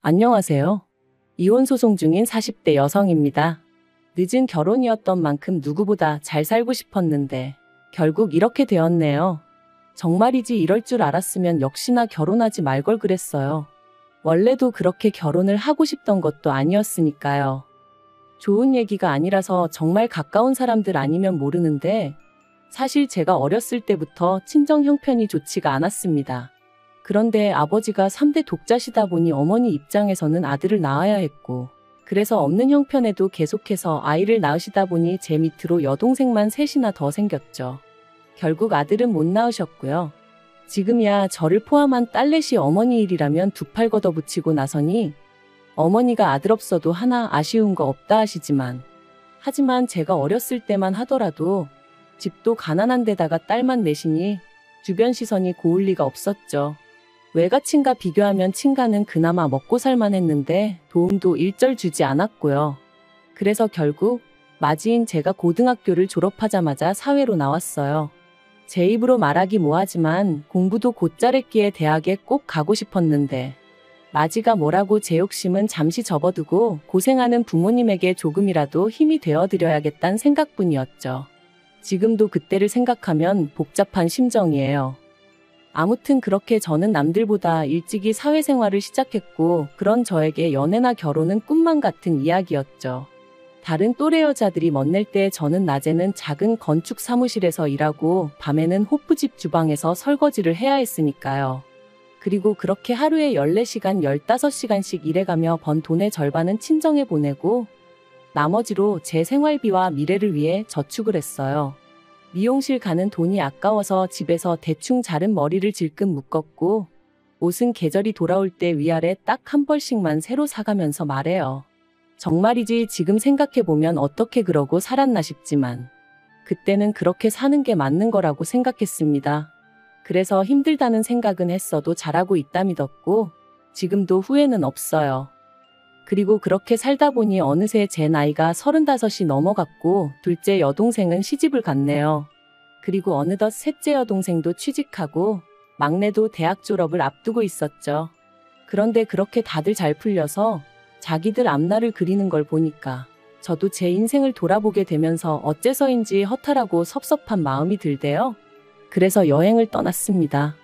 안녕하세요. 이혼 소송 중인 40대 여성입니다. 늦은 결혼이었던 만큼 누구보다 잘 살고 싶었는데 결국 이렇게 되었네요. 정말이지 이럴 줄 알았으면 역시나 결혼하지 말 걸 그랬어요. 원래도 그렇게 결혼을 하고 싶던 것도 아니었으니까요. 좋은 얘기가 아니라서 정말 가까운 사람들 아니면 모르는데 사실 제가 어렸을 때부터 친정 형편이 좋지가 않았습니다. 그런데 아버지가 3대 독자시다 보니 어머니 입장에서는 아들을 낳아야 했고, 그래서 없는 형편에도 계속해서 아이를 낳으시다 보니 제 밑으로 여동생만 셋이나 더 생겼죠. 결국 아들은 못 낳으셨고요. 지금이야 저를 포함한 딸넷이 어머니 일이라면 두 팔 걷어붙이고 나서니 어머니가 아들 없어도 하나 아쉬운 거 없다 하지만 제가 어렸을 때만 하더라도 집도 가난한 데다가 딸만 넷이니 주변 시선이 고울 리가 없었죠. 외가친과 비교하면 친가는 그나마 먹고 살만 했는데 도움도 일절 주지 않았고요. 그래서 결국 맞이인 제가 고등학교를 졸업하자마자 사회로 나왔어요. 제 입으로 말하기 뭐하지만 공부도 곧잘 했기에 대학에 꼭 가고 싶었는데 맞이가 뭐라고 제 욕심은 잠시 접어두고 고생하는 부모님에게 조금이라도 힘이 되어드려야겠다는 생각뿐이었죠. 지금도 그때를 생각하면 복잡한 심정이에요. 아무튼 그렇게 저는 남들보다 일찍이 사회생활을 시작했고 그런 저에게 연애나 결혼은 꿈만 같은 이야기였죠. 다른 또래 여자들이 멋낼 때 저는 낮에는 작은 건축 사무실에서 일하고 밤에는 호프집 주방에서 설거지를 해야 했으니까요. 그리고 그렇게 하루에 14시간, 15시간씩 일해가며 번 돈의 절반은 친정에 보내고 나머지로 제 생활비와 미래를 위해 저축을 했어요. 미용실 가는 돈이 아까워서 집에서 대충 자른 머리를 질끈 묶었고 옷은 계절이 돌아올 때 위아래 딱 한 벌씩만 새로 사가면서 말해요. 정말이지 지금 생각해보면 어떻게 그러고 살았나 싶지만 그때는 그렇게 사는 게 맞는 거라고 생각했습니다. 그래서 힘들다는 생각은 했어도 잘하고 있다 믿었고 지금도 후회는 없어요. 그리고 그렇게 살다 보니 어느새 제 나이가 35이 넘어갔고 둘째 여동생은 시집을 갔네요. 그리고 어느덧 셋째 여동생도 취직하고 막내도 대학 졸업을 앞두고 있었죠. 그런데 그렇게 다들 잘 풀려서 자기들 앞날을 그리는 걸 보니까 저도 제 인생을 돌아보게 되면서 어째서인지 허탈하고 섭섭한 마음이 들대요. 그래서 여행을 떠났습니다.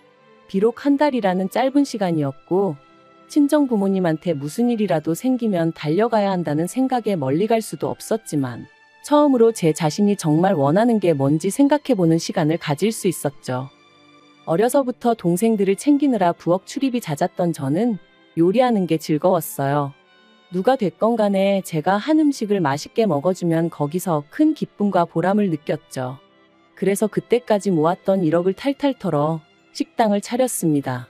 비록 한 달이라는 짧은 시간이었고 친정 부모님한테 무슨 일이라도 생기면 달려가야 한다는 생각에 멀리 갈 수도 없었지만 처음으로 제 자신이 정말 원하는 게 뭔지 생각해보는 시간을 가질 수 있었죠. 어려서부터 동생들을 챙기느라 부엌 출입이 잦았던 저는 요리하는 게 즐거웠어요. 누가 됐건 간에 제가 한 음식을 맛있게 먹어주면 거기서 큰 기쁨과 보람을 느꼈죠. 그래서 그때까지 모았던 1억을 탈탈 털어 식당을 차렸습니다.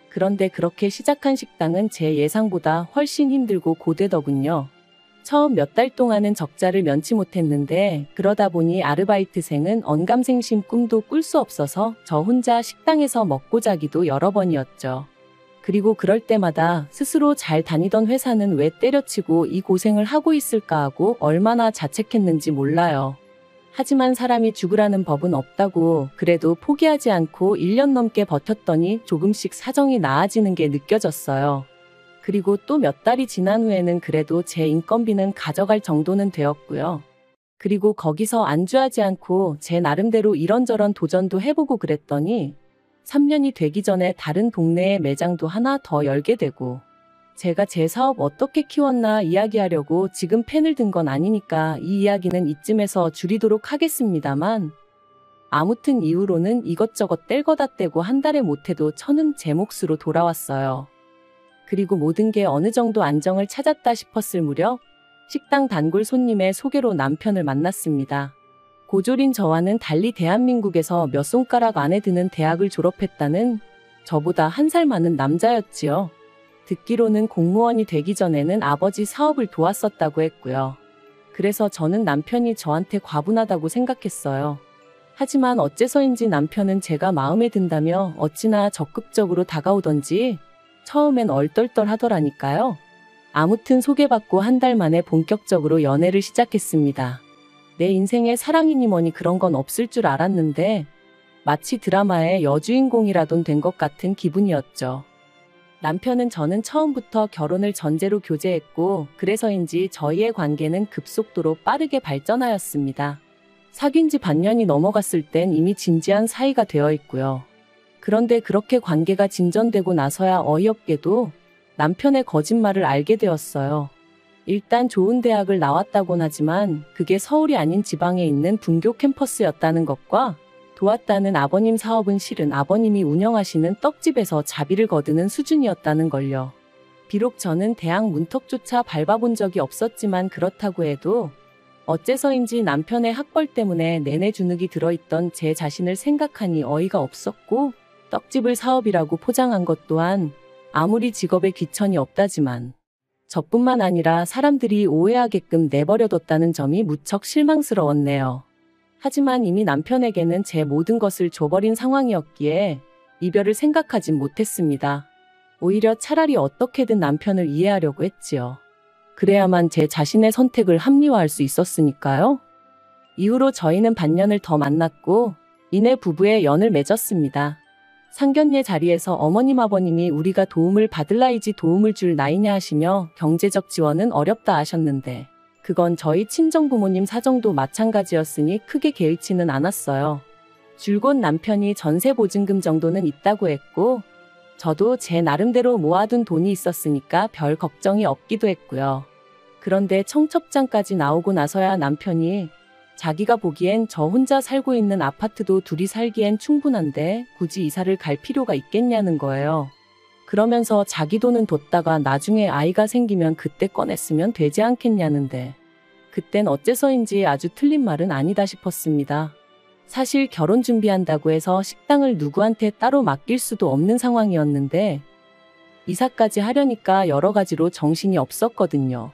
그런데 그렇게 시작한 식당은 제 예상보다 훨씬 힘들고 고되더군요. 처음 몇 달 동안은 적자를 면치 못했는데 그러다 보니 아르바이트생은 언감생심 꿈도 꿀 수 없어서 저 혼자 식당에서 먹고 자기도 여러 번이었죠. 그리고 그럴 때마다 스스로 잘 다니던 회사는 왜 때려치고 이 고생을 하고 있을까 하고 얼마나 자책했는지 몰라요. 하지만 사람이 죽으라는 법은 없다고 그래도 포기하지 않고 1년 넘게 버텼더니 조금씩 사정이 나아지는 게 느껴졌어요. 그리고 또 몇 달이 지난 후에는 그래도 제 인건비는 가져갈 정도는 되었고요. 그리고 거기서 안주하지 않고 제 나름대로 이런저런 도전도 해보고 그랬더니 3년이 되기 전에 다른 동네에 매장도 하나 더 열게 되고 제가 제 사업 어떻게 키웠나 이야기하려고 지금 펜을 든 건 아니니까 이 이야기는 이쯤에서 줄이도록 하겠습니다만 아무튼 이후로는 이것저것 뗄거다 떼고 한 달에 못해도 1,000은 제 몫으로 돌아왔어요. 그리고 모든 게 어느 정도 안정을 찾았다 싶었을 무렵 식당 단골 손님의 소개로 남편을 만났습니다. 고졸인 저와는 달리 대한민국에서 몇 손가락 안에 드는 대학을 졸업했다는 저보다 1살 많은 남자였지요. 듣기로는 공무원이 되기 전에는 아버지 사업을 도왔었다고 했고요. 그래서 저는 남편이 저한테 과분하다고 생각했어요. 하지만 어째서인지 남편은 제가 마음에 든다며 어찌나 적극적으로 다가오던지 처음엔 얼떨떨 하더라니까요. 아무튼 소개받고 한 달 만에 본격적으로 연애를 시작했습니다. 내 인생에 사랑이니 뭐니 그런 건 없을 줄 알았는데 마치 드라마의 여주인공이라던 된 것 같은 기분이었죠. 남편은 저는 처음부터 결혼을 전제로 교제했고 그래서인지 저희의 관계는 급속도로 빠르게 발전하였습니다. 사귄 지 반년이 넘어갔을 땐 이미 진지한 사이가 되어 있고요. 그런데 그렇게 관계가 진전되고 나서야 어이없게도 남편의 거짓말을 알게 되었어요. 일단 좋은 대학을 나왔다곤 하지만 그게 서울이 아닌 지방에 있는 분교 캠퍼스였다는 것과 도왔다는 아버님 사업은 실은 아버님이 운영하시는 떡집에서 자비를 거두는 수준이었다는 걸요. 비록 저는 대학 문턱조차 밟아본 적이 없었지만 그렇다고 해도 어째서인지 남편의 학벌 때문에 내내 주눅이 들어있던 제 자신을 생각하니 어이가 없었고 떡집을 사업이라고 포장한 것 또한 아무리 직업에 귀천이 없다지만 저뿐만 아니라 사람들이 오해하게끔 내버려뒀다는 점이 무척 실망스러웠네요. 하지만 이미 남편에게는 제 모든 것을 줘버린 상황이었기에 이별을 생각하진 못했습니다. 오히려 차라리 어떻게든 남편을 이해하려고 했지요. 그래야만 제 자신의 선택을 합리화할 수 있었으니까요. 이후로 저희는 반년을 더 만났고 이내 부부의 연을 맺었습니다. 상견례 자리에서 어머님 아버님이 우리가 도움을 받을 나이지 도움을 줄 나이냐 하시며 경제적 지원은 어렵다 하셨는데 그건 저희 친정부모님 사정도 마찬가지였으니 크게 개의치는 않았어요. 줄곧 남편이 전세 보증금 정도는 있다고 했고 저도 제 나름대로 모아둔 돈이 있었으니까 별 걱정이 없기도 했고요. 그런데 청첩장까지 나오고 나서야 남편이 자기가 보기엔 저 혼자 살고 있는 아파트도 둘이 살기엔 충분한데 굳이 이사를 갈 필요가 있겠냐는 거예요. 그러면서 자기 돈은 뒀다가 나중에 아이가 생기면 그때 꺼냈으면 되지 않겠냐는데 그땐 어째서인지 아주 틀린 말은 아니다 싶었습니다. 사실 결혼 준비한다고 해서 식당을 누구한테 따로 맡길 수도 없는 상황이었는데 이사까지 하려니까 여러 가지로 정신이 없었거든요.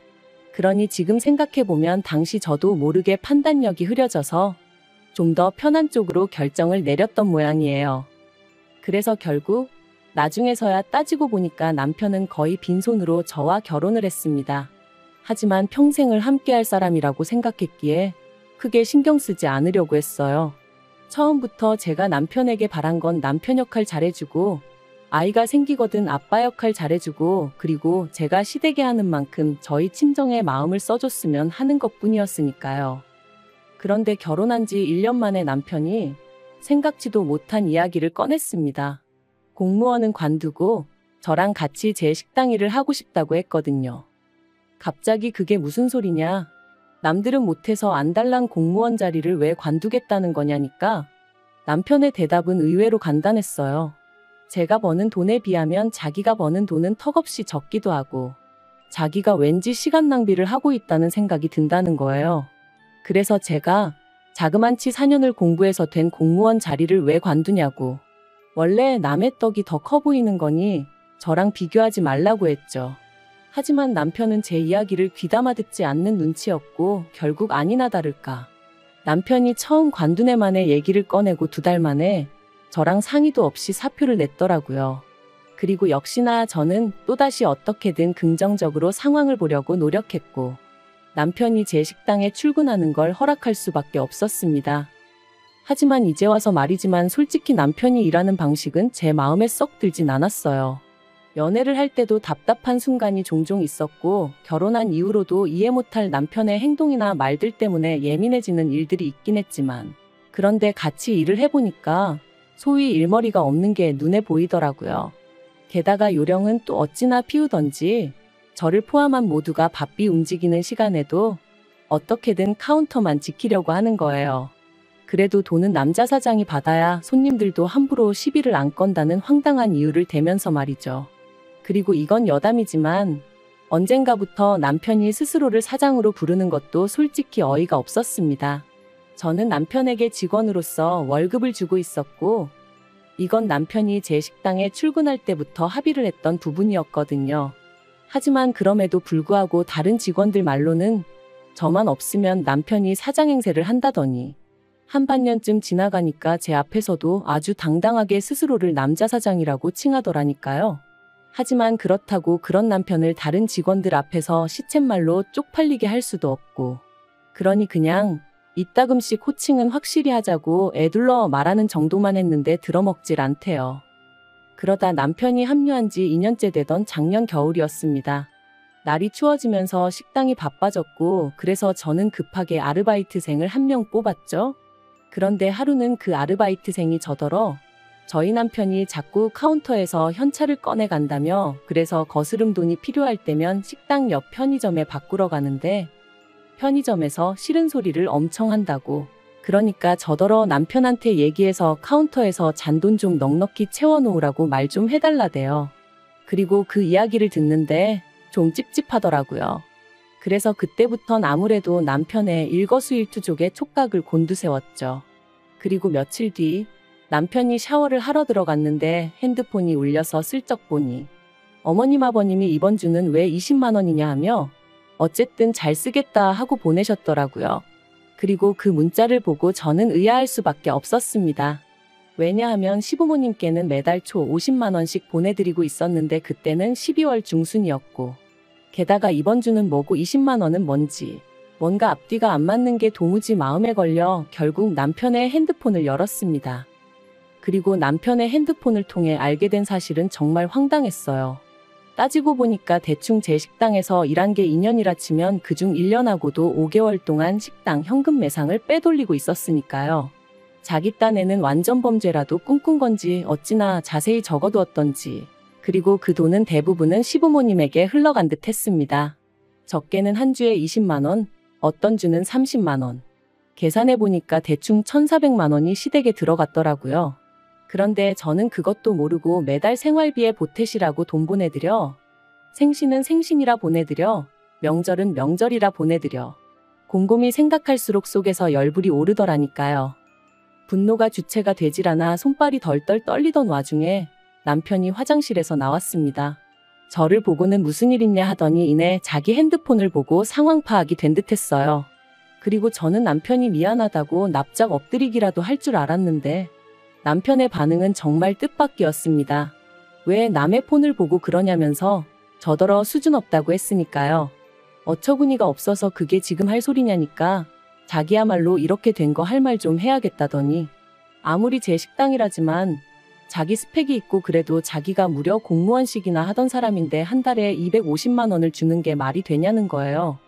그러니 지금 생각해보면 당시 저도 모르게 판단력이 흐려져서 좀 더 편한 쪽으로 결정을 내렸던 모양이에요. 그래서 결국 나중에서야 따지고 보니까 남편은 거의 빈손으로 저와 결혼을 했습니다. 하지만 평생을 함께할 사람이라고 생각했기에 크게 신경 쓰지 않으려고 했어요. 처음부터 제가 남편에게 바란 건 남편 역할 잘해주고 아이가 생기거든 아빠 역할 잘해주고 그리고 제가 시댁에 하는 만큼 저희 친정의 마음을 써줬으면 하는 것뿐이었으니까요. 그런데 결혼한 지 1년 만에 남편이 생각지도 못한 이야기를 꺼냈습니다. 공무원은 관두고 저랑 같이 제 식당 일을 하고 싶다고 했거든요. 갑자기 그게 무슨 소리냐? 남들은 못해서 안달난 공무원 자리를 왜 관두겠다는 거냐니까 남편의 대답은 의외로 간단했어요. 제가 버는 돈에 비하면 자기가 버는 돈은 턱없이 적기도 하고 자기가 왠지 시간 낭비를 하고 있다는 생각이 든다는 거예요. 그래서 제가 자그만치 4년을 공부해서 된 공무원 자리를 왜 관두냐고. 원래 남의 떡이 더 커 보이는 거니 저랑 비교하지 말라고 했죠. 하지만 남편은 제 이야기를 귀담아 듣지 않는 눈치였고 결국 아니나 다를까. 남편이 처음 관둔 해만에 얘기를 꺼내고 2달 만에 저랑 상의도 없이 사표를 냈더라고요. 그리고 역시나 저는 또다시 어떻게든 긍정적으로 상황을 보려고 노력했고 남편이 제 식당에 출근하는 걸 허락할 수밖에 없었습니다. 하지만 이제 와서 말이지만 솔직히 남편이 일하는 방식은 제 마음에 썩 들진 않았어요. 연애를 할 때도 답답한 순간이 종종 있었고 결혼한 이후로도 이해 못할 남편의 행동이나 말들 때문에 예민해지는 일들이 있긴 했지만 그런데 같이 일을 해보니까 소위 일머리가 없는 게 눈에 보이더라고요. 게다가 요령은 또 어찌나 피우던지 저를 포함한 모두가 바삐 움직이는 시간에도 어떻게든 카운터만 지키려고 하는 거예요. 그래도 돈은 남자 사장이 받아야 손님들도 함부로 시비를 안 건다는 황당한 이유를 대면서 말이죠. 그리고 이건 여담이지만 언젠가부터 남편이 스스로를 사장으로 부르는 것도 솔직히 어이가 없었습니다. 저는 남편에게 직원으로서 월급을 주고 있었고 이건 남편이 제 식당에 출근할 때부터 합의를 했던 부분이었거든요. 하지만 그럼에도 불구하고 다른 직원들 말로는 저만 없으면 남편이 사장 행세를 한다더니 한 반년쯤 지나가니까 제 앞에서도 아주 당당하게 스스로를 남자 사장이라고 칭하더라니까요. 하지만 그렇다고 그런 남편을 다른 직원들 앞에서 시쳇말로 쪽팔리게 할 수도 없고 그러니 그냥 이따금씩 호칭은 확실히 하자고 애둘러 말하는 정도만 했는데 들어먹질 않대요. 그러다 남편이 합류한 지 2년째 되던 작년 겨울이었습니다. 날이 추워지면서 식당이 바빠졌고 그래서 저는 급하게 아르바이트생을 한 명 뽑았죠. 그런데 하루는 그 아르바이트생이 저더러 저희 남편이 자꾸 카운터에서 현찰을 꺼내간다며 그래서 거스름 돈이 필요할 때면 식당 옆 편의점에 바꾸러 가는데 편의점에서 싫은 소리를 엄청 한다고. 그러니까 저더러 남편한테 얘기해서 카운터에서 잔돈 좀 넉넉히 채워놓으라고 말 좀 해달라대요. 그리고 그 이야기를 듣는데 좀 찝찝하더라고요. 그래서 그때부턴 아무래도 남편의 일거수일투족에 촉각을 곤두세웠죠. 그리고 며칠 뒤 남편이 샤워를 하러 들어갔는데 핸드폰이 울려서 슬쩍 보니 어머님 아버님이 이번 주는 왜 20만 원이냐 하며 어쨌든 잘 쓰겠다 하고 보내셨더라고요. 그리고 그 문자를 보고 저는 의아할 수밖에 없었습니다. 왜냐하면 시부모님께는 매달 초 50만 원씩 보내드리고 있었는데 그때는 12월 중순이었고 게다가 이번 주는 뭐고 20만 원은 뭔지 뭔가 앞뒤가 안 맞는 게 도무지 마음에 걸려 결국 남편의 핸드폰을 열었습니다. 그리고 남편의 핸드폰을 통해 알게 된 사실은 정말 황당했어요. 따지고 보니까 대충 제 식당에서 일한 게 2년이라 치면 그중 1년하고도 5개월 동안 식당 현금 매상을 빼돌리고 있었으니까요. 자기 딴에는 완전 범죄라도 꿈꾼 건지 어찌나 자세히 적어두었던지 그리고 그 돈은 대부분은 시부모님에게 흘러간 듯 했습니다. 적게는 한 주에 20만 원, 어떤 주는 30만 원. 계산해보니까 대충 1,400만 원이 시댁에 들어갔더라고요. 그런데 저는 그것도 모르고 매달 생활비에 보태시라고 돈 보내드려. 생신은 생신이라 보내드려. 명절은 명절이라 보내드려. 곰곰이 생각할수록 속에서 열불이 오르더라니까요. 분노가 주체가 되질 않아 손발이 덜덜 떨리던 와중에 남편이 화장실에서 나왔습니다. 저를 보고는 무슨 일 있냐 하더니 이내 자기 핸드폰을 보고 상황 파악이 된 듯했어요. 그리고 저는 남편이 미안하다고 납작 엎드리기라도 할 줄 알았는데 남편의 반응은 정말 뜻밖이었습니다. 왜 남의 폰을 보고 그러냐면서 저더러 수준 없다고 했으니까요. 어처구니가 없어서 그게 지금 할 소리냐니까 자기야말로 이렇게 된 거 할 말 좀 해야겠다더니 아무리 제 식당이라지만 자기 스펙이 있고 그래도 자기가 무려 공무원식이나 하던 사람인데 한 달에 250만 원을 주는 게 말이 되냐는 거예요.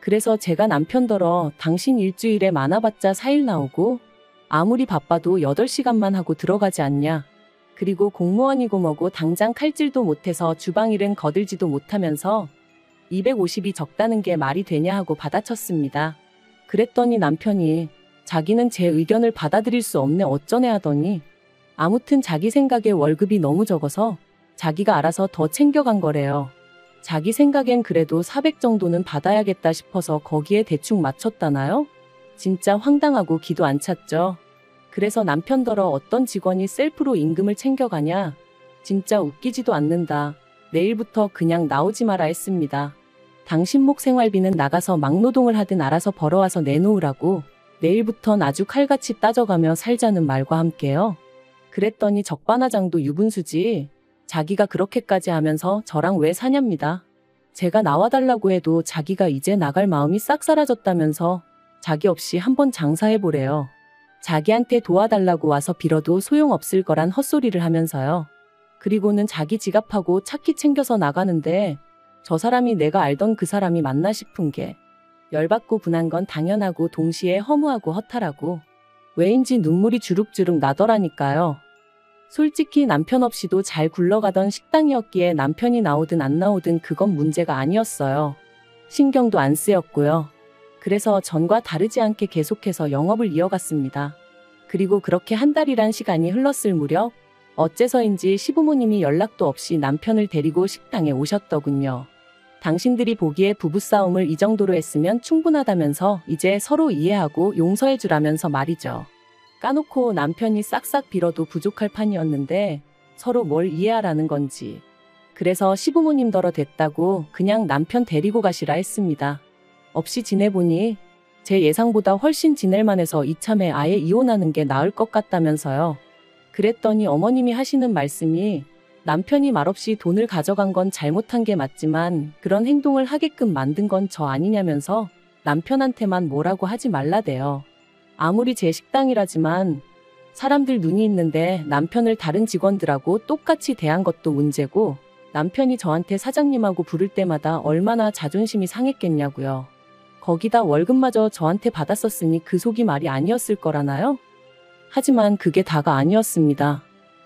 그래서 제가 남편더러 당신 일주일에 많아봤자 4일 나오고 아무리 바빠도 8시간만 하고 들어가지 않냐. 그리고 공무원이고 뭐고 당장 칼질도 못해서 주방일은 거들지도 못하면서 250이 적다는 게 말이 되냐 하고 받아쳤습니다. 그랬더니 남편이 자기는 제 의견을 받아들일 수 없네 어쩌네 하더니 아무튼 자기 생각에 월급이 너무 적어서 자기가 알아서 더 챙겨간 거래요. 자기 생각엔 그래도 400 정도는 받아야겠다 싶어서 거기에 대충 맞췄다나요? 진짜 황당하고 기도 안 찼죠. 그래서 남편더러 어떤 직원이 셀프로 임금을 챙겨가냐. 진짜 웃기지도 않는다. 내일부터 그냥 나오지 마라 했습니다. 당신 목 생활비는 나가서 막노동을 하든 알아서 벌어와서 내놓으라고. 내일부턴 아주 칼같이 따져가며 살자는 말과 함께요. 그랬더니 적반하장도 유분수지. 자기가 그렇게까지 하면서 저랑 왜 사냐입니다. 제가 나와달라고 해도 자기가 이제 나갈 마음이 싹 사라졌다면서 자기 없이 한번 장사해보래요. 자기한테 도와달라고 와서 빌어도 소용없을 거란 헛소리를 하면서요. 그리고는 자기 지갑하고 차키 챙겨서 나가는데 저 사람이 내가 알던 그 사람이 맞나 싶은 게 열받고 분한 건 당연하고 동시에 허무하고 허탈하고 왜인지 눈물이 주룩주룩 나더라니까요. 솔직히 남편 없이도 잘 굴러가던 식당이었기에 남편이 나오든 안 나오든 그건 문제가 아니었어요. 신경도 안 쓰였고요. 그래서 전과 다르지 않게 계속해서 영업을 이어갔습니다. 그리고 그렇게 한 달이란 시간이 흘렀을 무렵 어째서인지 시부모님이 연락도 없이 남편을 데리고 식당에 오셨더군요. 당신들이 보기에 부부싸움을 이 정도로 했으면 충분하다면서 이제 서로 이해하고 용서해주라면서 말이죠. 까놓고 남편이 싹싹 빌어도 부족할 판이었는데 서로 뭘 이해하라는 건지. 그래서 시부모님더러 됐다고 그냥 남편 데리고 가시라 했습니다. 없이 지내보니 제 예상보다 훨씬 지낼만 해서 이참에 아예 이혼하는 게 나을 것 같다면서요. 그랬더니 어머님이 하시는 말씀이 남편이 말없이 돈을 가져간 건 잘못한 게 맞지만 그런 행동을 하게끔 만든 건 저 아니냐면서 남편한테만 뭐라고 하지 말라대요. 아무리 제 식당이라지만 사람들 눈이 있는데 남편을 다른 직원들하고 똑같이 대한 것도 문제고, 남편이 저한테 사장님하고 부를 때마다 얼마나 자존심이 상했겠냐고요. 거기다 월급마저 저한테 받았었으니 그 속이 말이 아니었을 거라나요? 하지만 그게 다가 아니었습니다.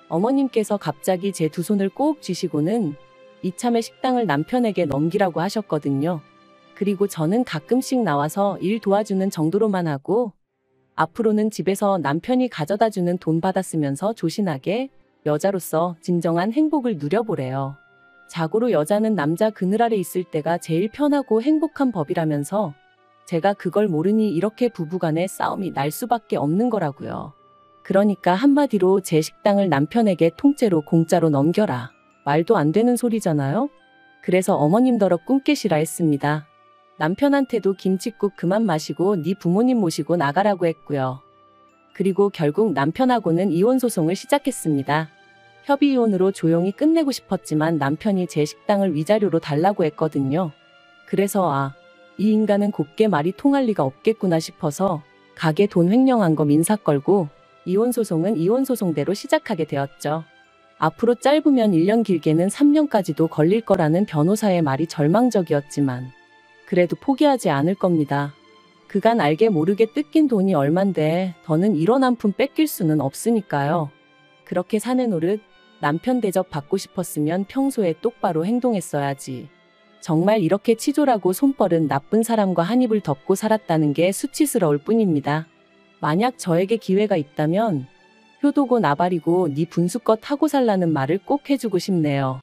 어머님께서 갑자기 제 두 손을 꼭 쥐시고는 이참에 식당을 남편에게 넘기라고 하셨거든요. 그리고 저는 가끔씩 나와서 일 도와주는 정도로만 하고, 앞으로는 집에서 남편이 가져다주는 돈 받아 쓰면서 조신하게 여자로서 진정한 행복을 누려보래요. 자고로 여자는 남자 그늘 아래 있을 때가 제일 편하고 행복한 법이라면서 제가 그걸 모르니 이렇게 부부간의 싸움이 날 수밖에 없는 거라고요. 그러니까 한마디로 제 식당을 남편에게 통째로 공짜로 넘겨라. 말도 안 되는 소리잖아요? 그래서 어머님더러 꿈 깨시라 했습니다. 남편한테도 김칫국 그만 마시고 네 부모님 모시고 나가라고 했고요. 그리고 결국 남편하고는 이혼 소송을 시작했습니다. 협의 이혼으로 조용히 끝내고 싶었지만 남편이 제 식당을 위자료로 달라고 했거든요. 그래서 이 인간은 곱게 말이 통할 리가 없겠구나 싶어서 가게 돈 횡령한 거 민사 걸고 이혼 소송은 이혼 소송대로 시작하게 되었죠. 앞으로 짧으면 1년 길게는 3년까지도 걸릴 거라는 변호사의 말이 절망적이었지만 그래도 포기하지 않을 겁니다. 그간 알게 모르게 뜯긴 돈이 얼만데 더는 이런 한 푼 뺏길 수는 없으니까요. 그렇게 사내 노릇, 남편 대접 받고 싶었으면 평소에 똑바로 행동했어야지. 정말 이렇게 치졸하고 손버른 나쁜 사람과 한 입을 덮고 살았다는 게 수치스러울 뿐입니다. 만약 저에게 기회가 있다면 효도고 나발이고 네 분수껏 하고 살라는 말을 꼭 해주고 싶네요.